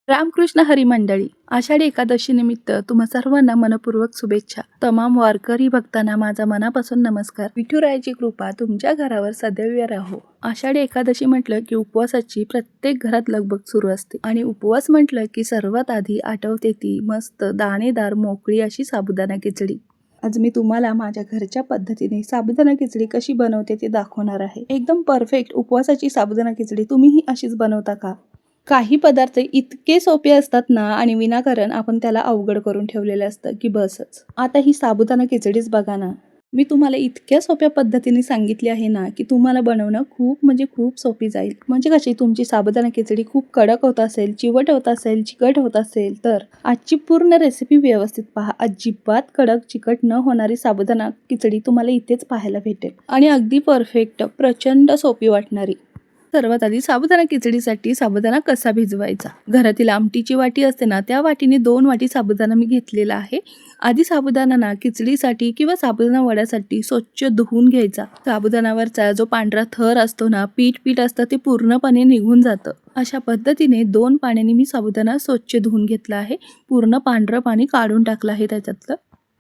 रामकृष्ण हरी मंडळी, आषाढी एकादशी निमित्त तुम्हा सर्वांना मनपूर्वक शुभेच्छा. तमाम वारकरी भक्तांना माझा मनापासून नमस्कार. विठुरायाची कृपा तुमच्या घरावर सदैव राहो. आषाढी एकादशी म्हटलं की उपवासाची प्रत्येक घरात लगबग सुरू असते आणि उपवास म्हटलं की सर्वात आधी आठवते ती मस्त दाणेदार मोकळी अशी साबुदाणा खिचडी. आज मी तुम्हाला माझ्या घरच्या पद्धतीने साबुदाणा खिचडी कशी बनवते ते दाखवणार आहे. एकदम परफेक्ट उपवासाची साबुदाणा खिचडी तुम्हीही अशीच बनवता का? काही पदार्थ इतके सोपे असतात ना आणि विनाकारण आपण त्याला अवघड करून ठेवलेलं असतं की बसच. आता ही साबुदाणा खिचडीच बघा ना. मी तुम्हाला इतक्या सोप्या पद्धतीने सांगितली आहे ना की तुम्हाला बनवणं खूप म्हणजे खूप सोपी जाईल. म्हणजे कशी तुमची साबुदाणा खिचडी खूप कडक होत असेल, चिवट होत असेल, चिकट होत असेल तर आजची पूर्ण रेसिपी व्यवस्थित पहा. अजिबात कडक चिकट न होणारी साबुदाणा खिचडी तुम्हाला इथेच पाहायला भेटेल आणि अगदी परफेक्ट, प्रचंड सोपी वाटणारी. सर्वात आधी साबुदाणा खिचडीसाठी साबुदाणा कसा भिजवायचा. घरातील आमटीची वाटी असते ना त्या वाटीने 2 वाटी साबुदाणा मी घेतलेला आहे. आधी साबुदाणा ना खिचडीसाठी किंवा साबुदाणा वड्यासाठी स्वच्छ धुवून घ्यायचा. साबुदाण्यावरचा जो पांढरा थर असतो ना, पीठ असतं ते पूर्णपणे निघून जातं. अशा पद्धतीने 2 पाण्याने मी साबुदाणा स्वच्छ धुवून घेतला आहे. पूर्ण पांढरं पाणी काढून टाकलं आहे त्याच्यातलं.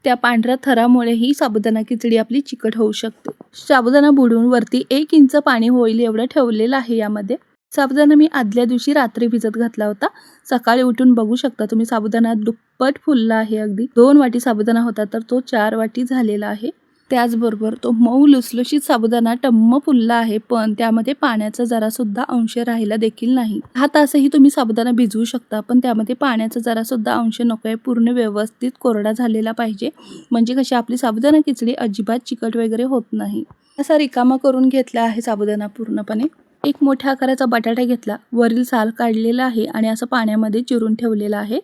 त्या पांढऱ्या थरामुळे ही साबुदाणा खिचडी आपली चिकट होऊ शकते. साबुदाणा बुडवून वरती 1 इंच पाणी होईल एवढं ठेवलेलं आहे यामध्ये. साबुदाणा मी आदल्या दिवशी रात्री भिजत घातला होता. सकाळी उठून बघू शकता तुम्ही साबुदाणा दुप्पट फुलला आहे अगदी. 2 वाटी साबुदाणा होता तर तो 4 वाटी झालेला आहे. त्याचबरोबर तो मऊ लुसलुशीत साबुदाणा टम्म फुलला आहे, पण त्यामध्ये पाण्याचा जरा सुद्धा अंश राहिला देखील नाही. 10 तासही तुम्ही साबुदाणा भिजवू शकता, पण त्यामध्ये पाण्याचा जरा सुद्धा अंश नकोय. पूर्ण व्यवस्थित कोरडा झालेला पाहिजे, म्हणजे कशी आपली साबुदाणा खिचडी अजिबात चिकट वगैरे होत नाही. असा रिकामा करून घेतला आहे साबुदाणा पूर्णपणे. एक मोठ्या आकाराचा बटाटा घेतला, वरील साल काढलेला आहे आणि असं पाण्यामध्ये चिरून ठेवलेला आहे.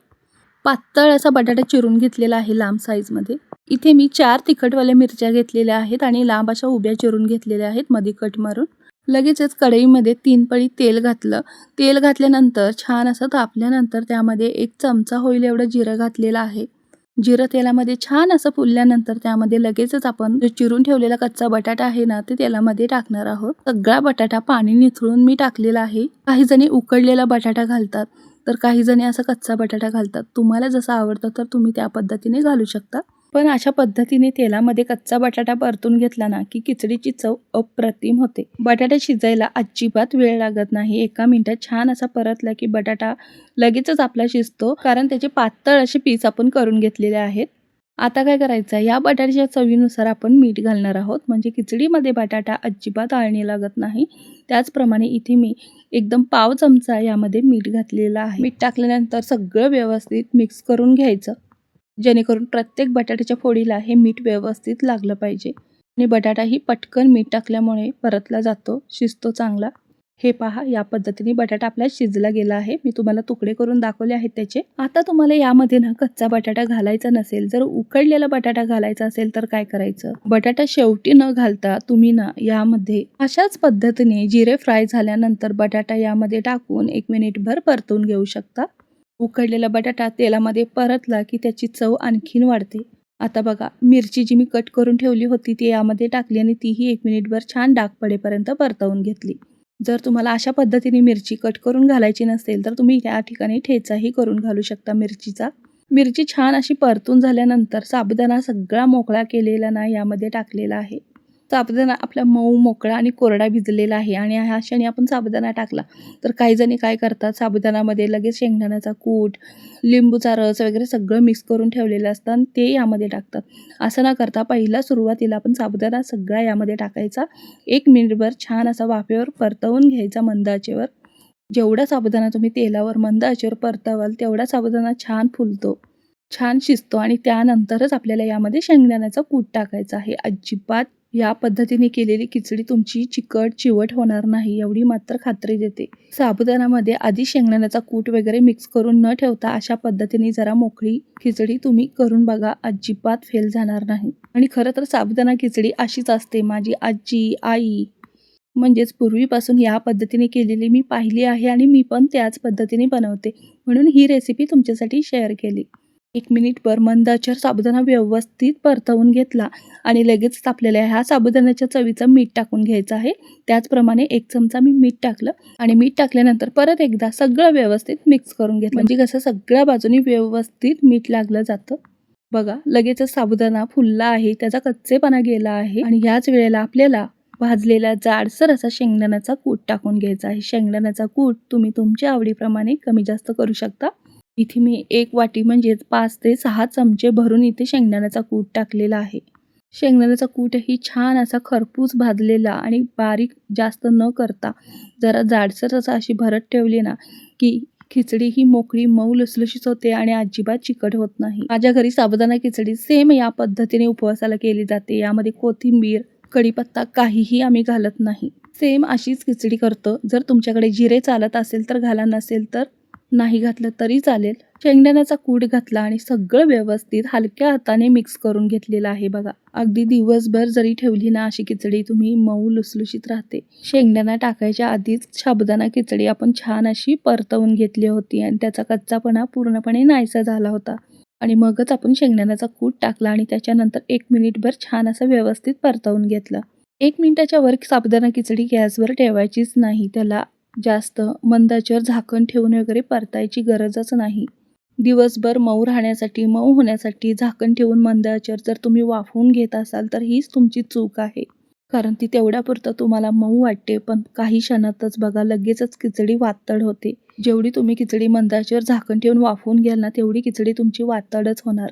पातळ असा बटाटा चिरून घेतलेला आहे लांब साईजमध्ये. इथे मी 4 तिखटवाल्या मिरच्या घेतलेल्या आहेत आणि लांब अशा उभ्या चिरून घेतलेल्या आहेत मध्ये कट मारून. लगेचच कढईमध्ये 3 पळी तेल घातलं. तेल घातल्यानंतर छान असं तापल्यानंतर त्यामध्ये 1 चमचा होईल एवढं जिरं घातलेलं आहे. जिरं तेलामध्ये छान असं फुलल्यानंतर त्यामध्ये लगेचच आपण जो चिरून ठेवलेला कच्चा बटाटा आहे ना ते तेलामध्ये टाकणार आहोत. सगळा बटाटा पाणी निथळून मी टाकलेला आहे. काही जणी उकडलेला बटाटा घालतात, तर काही जणी असा कच्चा बटाटा घालतात. तुम्हाला जसं आवडतं तर तुम्ही त्या पद्धतीने घालू शकता. पण अशा पद्धतीने तेलामध्ये कच्चा बटाटा परतून घेतला ना की खिचडीची चव अप्रतिम होते. बटाटा शिजायला अजिबात वेळ लागत नाही. 1 मिनिटात छान असा परतला की बटाटा लगेचच आपला शिजतो, कारण त्याचे पातळ असे पीस आपण करून घेतलेले आहेत. आता काय करायचं, या बटाट्याच्या चवीनुसार आपण मीठ घालणार आहोत, म्हणजे खिचडीमध्ये बटाटा अजिबात आळणी लागत नाही. त्याचप्रमाणे इथे मी एकदम पाव चमचा यामध्ये मीठ घातलेलं आहे. मीठ टाकल्यानंतर सगळं व्यवस्थित मिक्स करून घ्यायचं, जेणेकरून प्रत्येक बटाट्याच्या फोडीला हे मीठ व्यवस्थित लागलं पाहिजे. आणि बटाटाही पटकन मीठ टाकल्यामुळे परतला जातो, शिजतो चांगला. हे पहा, या पद्धतीने बटाटा आपला शिजला गेला आहे. मी तुम्हाला तुकडे करून दाखवले आहेत त्याचे. आता तुम्हाला यामध्ये ना कच्चा बटाटा घालायचा नसेल, जर उकडलेला बटाटा घालायचा असेल तर काय करायचं, बटाटा शेवटी न घालता तुम्ही ना यामध्ये अशाच पद्धतीने जिरे फ्राय झाल्यानंतर बटाटा यामध्ये टाकून 1 मिनिटभर परतून घेऊ शकता. उकडलेला बटाटा तेलामध्ये परतला की त्याची चव आणखीन वाढते. आता बघा, मिरची जी मी कट करून ठेवली होती ती यामध्ये टाकली आणि तीही 1 मिनिटभर छान डाग पडेपर्यंत परतवून घेतली. जर तुम्हाला अशा पद्धतीने मिरची कट करून घालायची नसेल तर तुम्ही या ठिकाणी ठेचाही करून घालू शकता मिरचीचा. मिरची छान अशी परतून झाल्यानंतर साबुदाणा सगळा मोकळा केलेला ना यामध्ये टाकलेला आहे. साबुदाणा आपला मऊ, मोकळा आणि कोरडा भिजलेला आहे आणि ह्या क्षणी आपण साबुदाणा टाकला तर काही जणी काय करतात, साबुदाण्यामध्ये लगेच शेंगदाण्याचा कूट, लिंबूचा रस वगैरे सगळं मिक्स करून ठेवलेलं असतं आणि ते यामध्ये टाकतात. असं न करता पहिला सुरुवातीला आपण साबुदाणा सगळा यामध्ये टाकायचा. 1 मिनिटभर छान असा वाफेवर परतवून घ्यायचा मंद आचेवर. जेवढा साबुदाणा तुम्ही तेलावर मंद आचेवर परतवाल तेवढा साबुदाणा छान फुलतो, छान शिजतो आणि त्यानंतरच आपल्याला यामध्ये शेंगदाण्याचा कूट टाकायचा आहे. अजिबात या पद्धतीने केलेली खिचडी तुमची चिकट चिवट होणार नाही, एवढी मात्र खात्री देते. साबुदाण्यामध्ये आधी शेंगदाण्याचा कूट वगैरे मिक्स करून न ठेवता अशा पद्धतीने जरा मोकळी खिचडी तुम्ही करून बघा, अजिबात फेल जाणार नाही. आणि खरं तर साबुदाणा खिचडी अशीच असते. माझी आजी, आई म्हणजेच पूर्वीपासून या पद्धतीने केलेली मी पाहिली आहे आणि मी पण त्याच पद्धतीने बनवते, म्हणून ही रेसिपी तुमच्यासाठी शेअर केली. 1 मिनिटभर मंद आचेवर साबुदाणा व्यवस्थित परतवून घेतला आणि लगेचच आपल्याला ह्या साबुदाण्याच्या चवीचं मीठ टाकून घ्यायचं आहे. त्याचप्रमाणे 1 चमचा मी मीठ टाकलं आणि मीठ टाकल्यानंतर परत एकदा सगळं व्यवस्थित मिक्स करून घेतलं. म्हणजे कसं सगळ्या बाजूनी व्यवस्थित मीठ लागलं जातं. बघा लगेचच साबुदाणा फुलला आहे, त्याचा कच्चेपणा गेला आहे आणि ह्याच वेळेला आपल्याला भाजलेला जाडसर असा शेंगदाण्याचा कूट टाकून घ्यायचा आहे. शेंगदाण्याचा कूट तुम्ही तुमच्या आवडीप्रमाणे कमी जास्त करू शकता. इथे मी 1 वाटी म्हणजेच 5 ते 6 चमचे भरून इथे शेंगदाण्याचा कूट टाकलेला आहे. शेंगदाण्याचा कूटही छान असा खरपूस भाजलेला आणि बारीक जास्त न करता जरा जाडसर असा अशी भरत ठेवली ना की खिचडी ही मोकळी मऊ लुसलुशीत होते आणि अजिबात चिकट होत नाही. माझ्या घरी साबुदाणा खिचडी सेम या पद्धतीने उपवासाला केली जाते. यामध्ये कोथिंबीर, कढीपत्ता काहीही आम्ही घालत नाही. सेम अशीच खिचडी करतो. जर तुमच्याकडे जिरे चालत असेल तर घाला, नसेल तर नाही घातलं तरी चालेल. शेंगदाण्याचा कूट घातला आणि सगळं व्यवस्थित हलक्या हाताने मिक्स करून घेतलेलं आहे बघा. अगदी दिवसभर जरी ठेवली ना अशी खिचडी तुम्ही मऊ लुसलुशीत राहते. शेंगदाणा टाकायच्या आधीच साबुदाणा खिचडी आपण छान अशी परतवून घेतली होती आणि त्याचा कच्चापणा पूर्णपणे नाहीसा झाला होता. आणि मगच आपण शेंगदाण्याचा कूट टाकला आणि त्याच्यानंतर 1 मिनिटभर छान असं व्यवस्थित परतवून घेतलं. 1 मिनिटाच्या वर साबुदाणा खिचडी गॅसवर ठेवायचीच नाही. त्याला जास्त मंद आचेवर झाकण ठेवून वगैरे परतायची गरजच नाही. दिवसभर मऊ राहण्यासाठी, मऊ होण्यासाठी झाकण ठेवून मंद आचेवर जर तुम्ही वाफवून घेत असाल तर हीच तुमची चूक आहे. कारण ती तेवढ्यापुरतं तुम्हाला मऊ वाटते, पण काही क्षणातच बघा लगेचच खिचडी वातड होते. जेवढी तुम्ही खिचडी मंद आचेवर झाकण ठेवून वाफवून घ्याल ना तेवढी खिचडी तुमची वातडच होणार.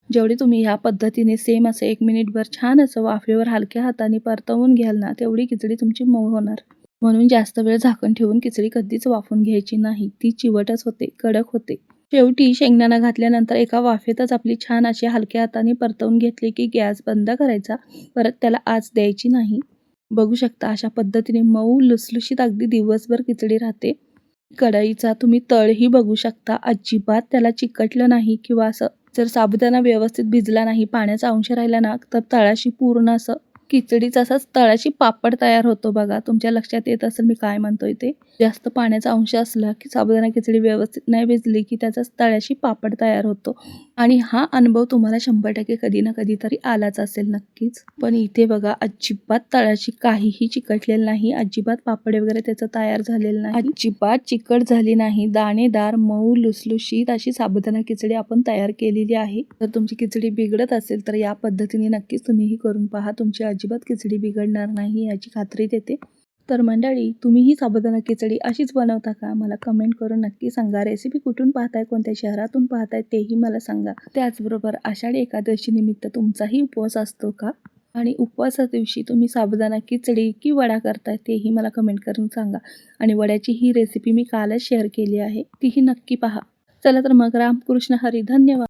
जेवढी तुम्ही ह्या पद्धतीने सेम असं 1 मिनिटभर छान असं वाफेवर हलक्या हाताने परतवून घ्याल ना तेवढी खिचडी तुमची मऊ होणार. म्हणून जास्त वेळ झाकण ठेवून खिचडी कधीच वाफवून घ्यायची नाही. ती चिवटच होते, कडक होते. शेवटी शेंगदाणा घातल्यानंतर एका वाफेतच आपली छान अशी हलक्या हाताने परतवून घेतली की गॅस बंद करायचा. परत त्याला आच द्यायची नाही. बघू शकता अशा पद्धतीने मऊ लुसलुशीत अगदी दिवसभर खिचडी राहते. कढईचा तुम्ही तळही बघू शकता. अजिबात त्याला चिकटलं नाही किंवा असं जर साबुदाणा व्यवस्थित भिजला नाही, पाण्याचा अंश राहिला ना तर तळाशी पूर्ण असं खिचडीचा असाच तळाशी पापड तयार होतो बघा. तुमच्या लक्षात येत असेल मी काय म्हणतोय ते. जास्त पाण्याचा अंश असला की साबुदाणा खिचडी व्यवस्थित नाही भिजली की त्याचा तळाशी पापड तयार होतो. आणि हा अनुभव तुम्हाला 100% कधी ना कधीतरी आलाच असेल नक्कीच. पण इथे बघा अजिबात तळाशी काहीही चिकटलेलं नाही. अजिबात पापड वगैरे त्याचं तयार झालेलं नाही. अजिबात चिकट झाली नाही. दाणेदार मऊ लुसलुशीत अशी साबुदाणा खिचडी आपण तयार केलेली आहे. जर तुमची खिचडी बिघडत असेल तर या पद्धतीने नक्कीच तुम्हीही करून पहा. तुमची अजिबात खिचडी बिघडणार नाही याची खात्री देते. तर मंडळी तुम्हीही साबुदाणा खिचडी अशीच बनवता का? मला कमेंट करून नक्की सांगा. रेसिपी कुठून पाहताय, कोणत्या शहरातून पाहताय तेही मला सांगा. त्याचबरोबर आषाढी एकादशी निमित्त तुमचाही उपवास असतो का? आणि उपवासा दिवशी तुम्ही साबुदाणा खिचडी की वडा करताय तेही मला कमेंट करून सांगा. आणि वड्याची ही रेसिपी मी कालच शेअर केली आहे, तीही नक्की पहा. चला तर मग रामकृष्ण हरी. धन्यवाद.